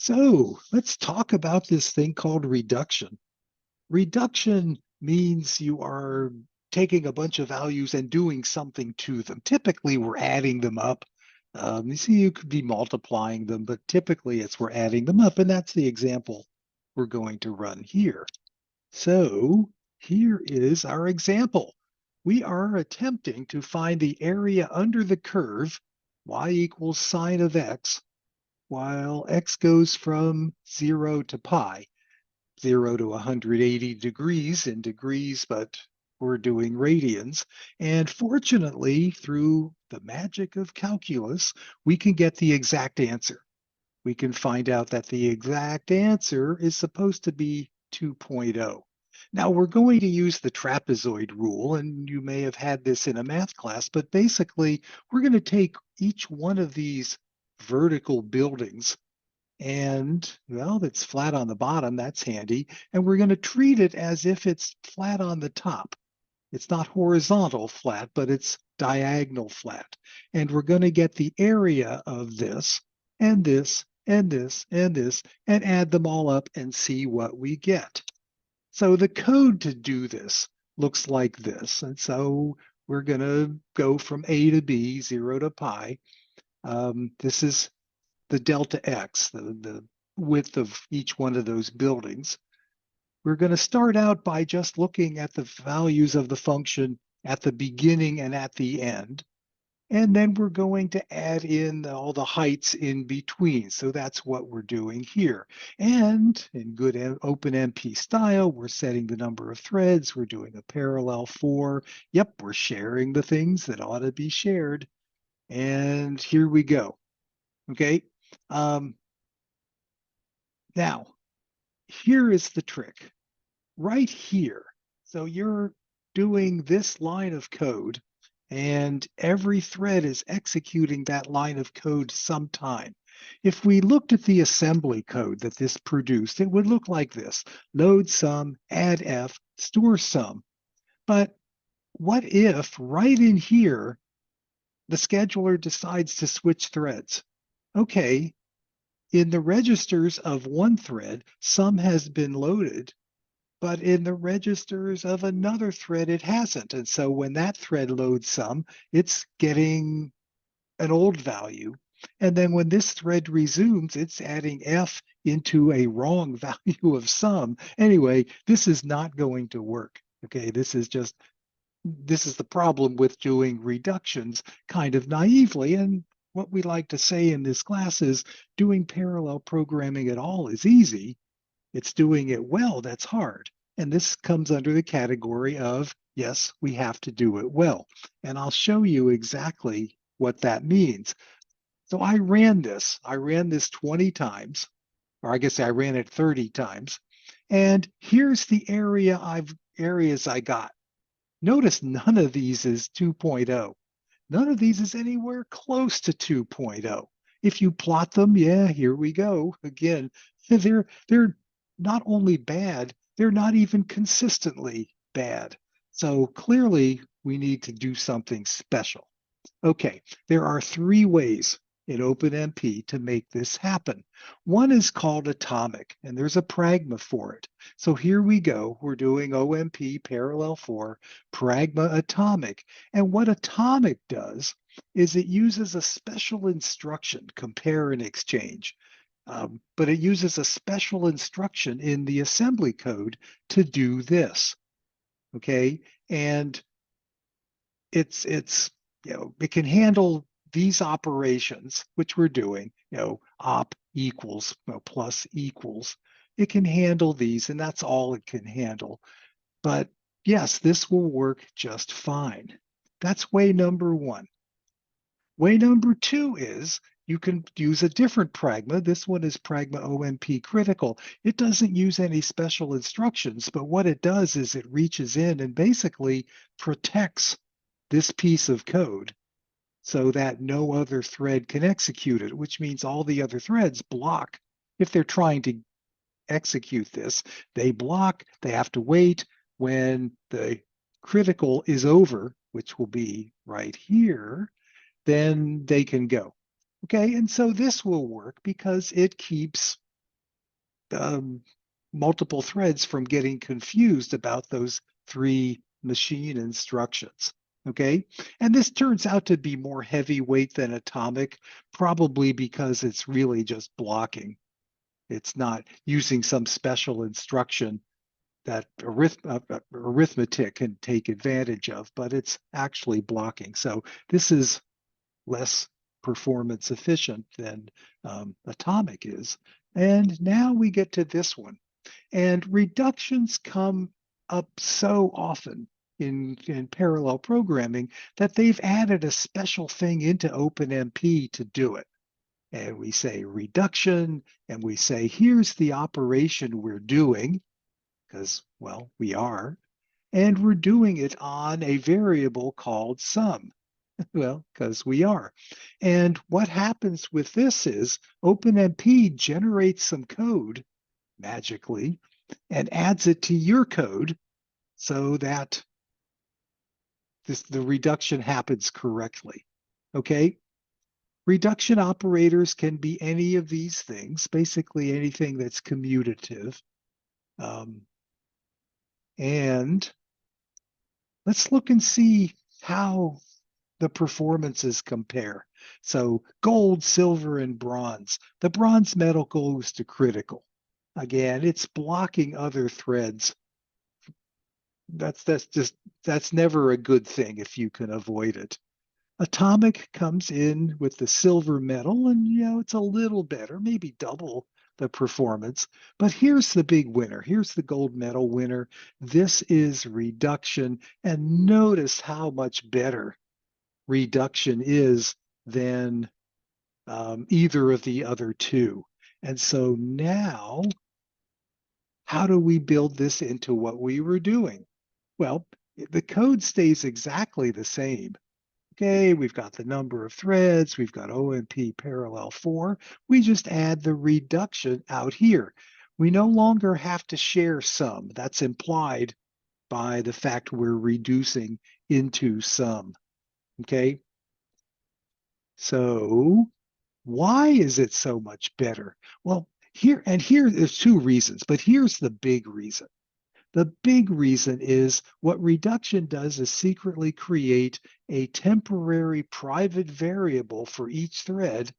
So let's talk about this thing called reduction. Reduction means you are taking a bunch of values and doing something to them. Typically, we're adding them up. You see, you could be multiplying them, but typically it's we're adding them up, and that's the example we're going to run here. So here is our example. We are attempting to find the area under the curve, y equals sine of x, while x goes from 0 to pi, 0 to 180 degrees in degrees, but we're doing radians. And fortunately, through the magic of calculus, we can get the exact answer. We can find out that the exact answer is supposed to be 2.0. Now, we're going to use the trapezoid rule, and you may have had this in a math class, but basically, we're going to take each one of these vertical buildings and, well, it's flat on the bottom. That's handy. And we're going to treat it as if it's flat on the top. It's not horizontal flat, but it's diagonal flat. And we're going to get the area of this and this and this and this and add them all up and see what we get. So the code to do this looks like this. And so we're going to go from A to B, 0 to pi. This is the delta x, the width of each one of those buildings. We're going to start out by just looking at the values of the function at the beginning and at the end. And then we're going to add in all the heights in between. So that's what we're doing here. And in good OpenMP style, we're setting the number of threads. We're doing a parallel for. Yep, we're sharing the things that ought to be shared. And here we go. Okay. Now, here is the trick. Right here. So you're doing this line of code, and every thread is executing that line of code sometime. If we looked at the assembly code that this produced, it would look like this: load sum, add f, store sum. But what if right in here, the scheduler decides to switch threads? Okay, in the registers of one thread, sum has been loaded, but in the registers of another thread, it hasn't. And so when that thread loads sum, it's getting an old value. And then when this thread resumes, it's adding f into a wrong value of sum. Anyway, this is not going to work. Okay, this is the problem with doing reductions kind of naively. And what we like to say in this class is doing parallel programming at all is easy. It's doing it well that's hard. And this comes under the category of, yes, we have to do it well. And I'll show you exactly what that means. So I ran this 20 times, or I guess I ran it 30 times. And here's the areas I got. Notice none of these is 2.0. None of these is anywhere close to 2.0. If you plot them, yeah, here we go. Again, they're not only bad, they're not even consistently bad. So clearly we need to do something special. Okay, there are three ways in OpenMP to make this happen. One is called atomic, and there's a pragma for it. So here we go. We're doing OMP parallel for pragma atomic. And what atomic does is it uses a special instruction, compare and exchange. But it uses a special instruction in the assembly code to do this. Okay, and it's it can handle these operations, which we're doing, op equals, plus equals. It can handle these, and that's all it can handle. But yes, this will work just fine. That's way number one. Way number two is you can use a different pragma. This one is pragma OMP critical. It doesn't use any special instructions, but what it does is it reaches in and basically protects this piece of code so that no other thread can execute it, which means all the other threads block. If they're trying to execute this, they block, they have to wait when the critical is over, which will be right here, then they can go. Okay, and so this will work because it keeps um, multiple threads from getting confused about those three machine instructions. Okay. And this turns out to be more heavyweight than atomic, probably because it's really just blocking. It's not using some special instruction that arithmetic can take advantage of, but it's actually blocking. So this is less performance efficient than atomic is. And now we get to this one. And reductions come up so often in parallel programming that they've added a special thing into OpenMP to do it. And we say reduction, and we say, here's the operation we're doing, because, well, we are, and we're doing it on a variable called sum. Well, because we are. And what happens with this is OpenMP generates some code magically and adds it to your code so that the reduction happens correctly. Okay? Reduction operators can be any of these things, basically anything that's commutative. Um, and let's look and see how the performances compare. So gold, silver, and bronze. The bronze metal goes to critical. Again, it's blocking other threads. That's never a good thing if you can avoid it. Atomic comes in with the silver metal, and it's a little better, maybe double the performance. But here's the big winner. Here's the gold medal winner. This is reduction, and notice how much better reduction is than either of the other two. And so now, how do we build this into what we were doing? Well, the code stays exactly the same. Okay, we've got the number of threads, we've got OMP parallel 4. We just add the reduction out here. We no longer have to share sum. That's implied by the fact we're reducing into sum. Okay, so why is it so much better? Well, here there's two reasons, but here's the big reason. The big reason is what reduction does is secretly create a temporary private variable for each thread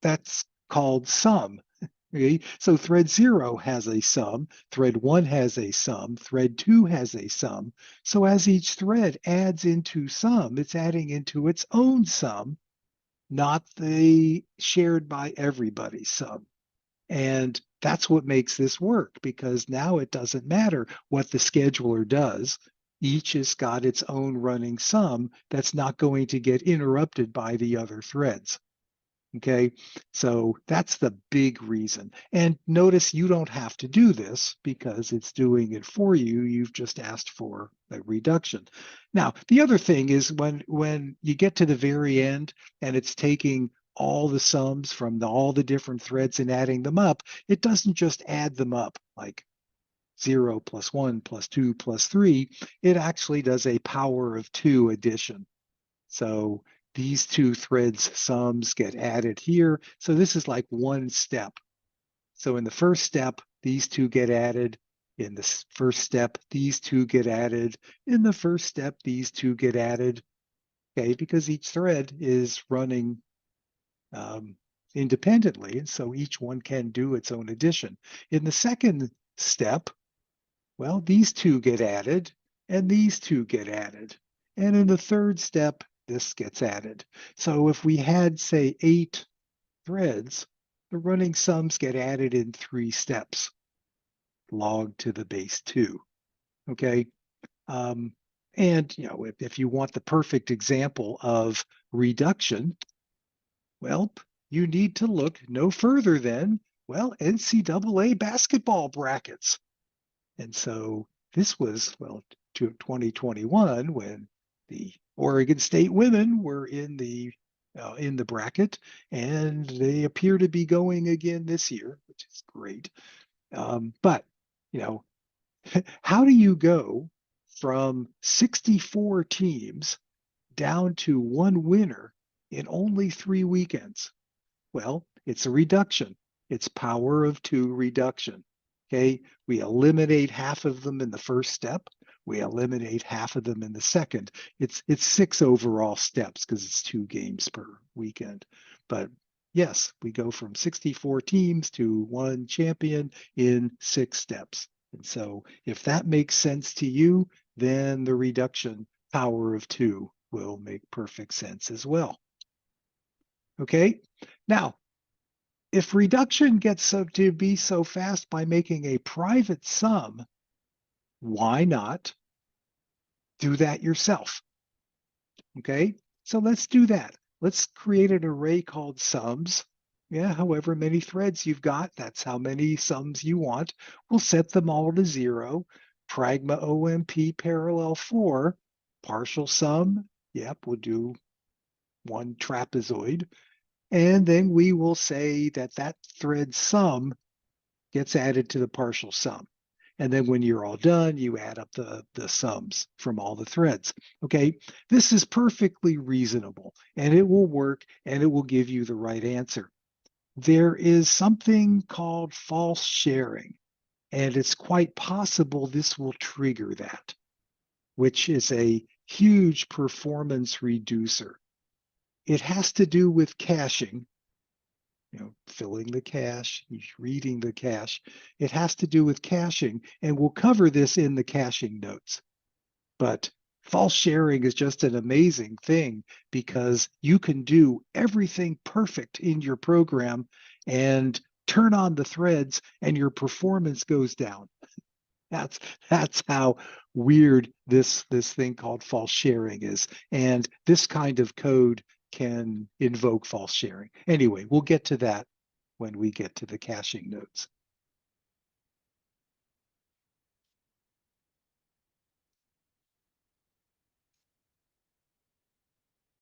that's called sum. Okay? So thread 0 has a sum, thread 1 has a sum, thread 2 has a sum. So as each thread adds into sum, it's adding into its own sum, not the shared by everybody sum. And that's what makes this work, because now it doesn't matter what the scheduler does. Each has got its own running sum that's not going to get interrupted by the other threads. Okay, so that's the big reason. And notice you don't have to do this because it's doing it for you. You've just asked for a reduction. Now, the other thing is when you get to the very end and it's taking all the sums from all the different threads and adding them up, it doesn't just add them up like 0 plus 1 plus 2 plus 3. It actually does a power of 2 addition. So these two threads sums get added here. So this is like one step. So in the first step, these two get added. In the first step, these two get added. In the first step, these two get added. Okay, because each thread is running independently, and so each one can do its own addition. In the second step, well, these two get added, and these two get added. And in the third step, this gets added. So if we had, say, 8 threads, the running sums get added in 3 steps, log to the base 2. Okay. And if you want the perfect example of reduction, well, you need to look no further than, well, NCAA basketball brackets. And so this was, well, to 2021 when the Oregon State women were in the bracket, and they appear to be going again this year, which is great. But how do you go from 64 teams down to one winner in only 3 weekends? Well, it's a reduction. It's power of 2 reduction. Okay, we eliminate half of them in the first step. We eliminate half of them in the second. It's 6 overall steps because it's 2 games per weekend. But yes, we go from 64 teams to 1 champion in 6 steps. And so if that makes sense to you, then the reduction power of 2 will make perfect sense as well. Okay, now if reduction gets so to be so fast by making a private sum, why not do that yourself? Okay, so let's do that. Let's create an array called sums. Yeah, however many threads you've got, that's how many sums you want. We'll set them all to 0. Pragma OMP parallel 4, partial sum. Yep, we'll do 1 trapezoid. And then we will say that that thread sum gets added to the partial sum. And then when you're all done, you add up the sums from all the threads. Okay, this is perfectly reasonable and it will work and it will give you the right answer. There is something called false sharing, and it's quite possible this will trigger that, which is a huge performance reducer. It has to do with caching, filling the cache, reading the cache. It has to do with caching, and we'll cover this in the caching notes. But false sharing is just an amazing thing because you can do everything perfect in your program and turn on the threads and your performance goes down. That's how weird this thing called false sharing is. And this kind of code can invoke false sharing. Anyway, we'll get to that when we get to the caching notes.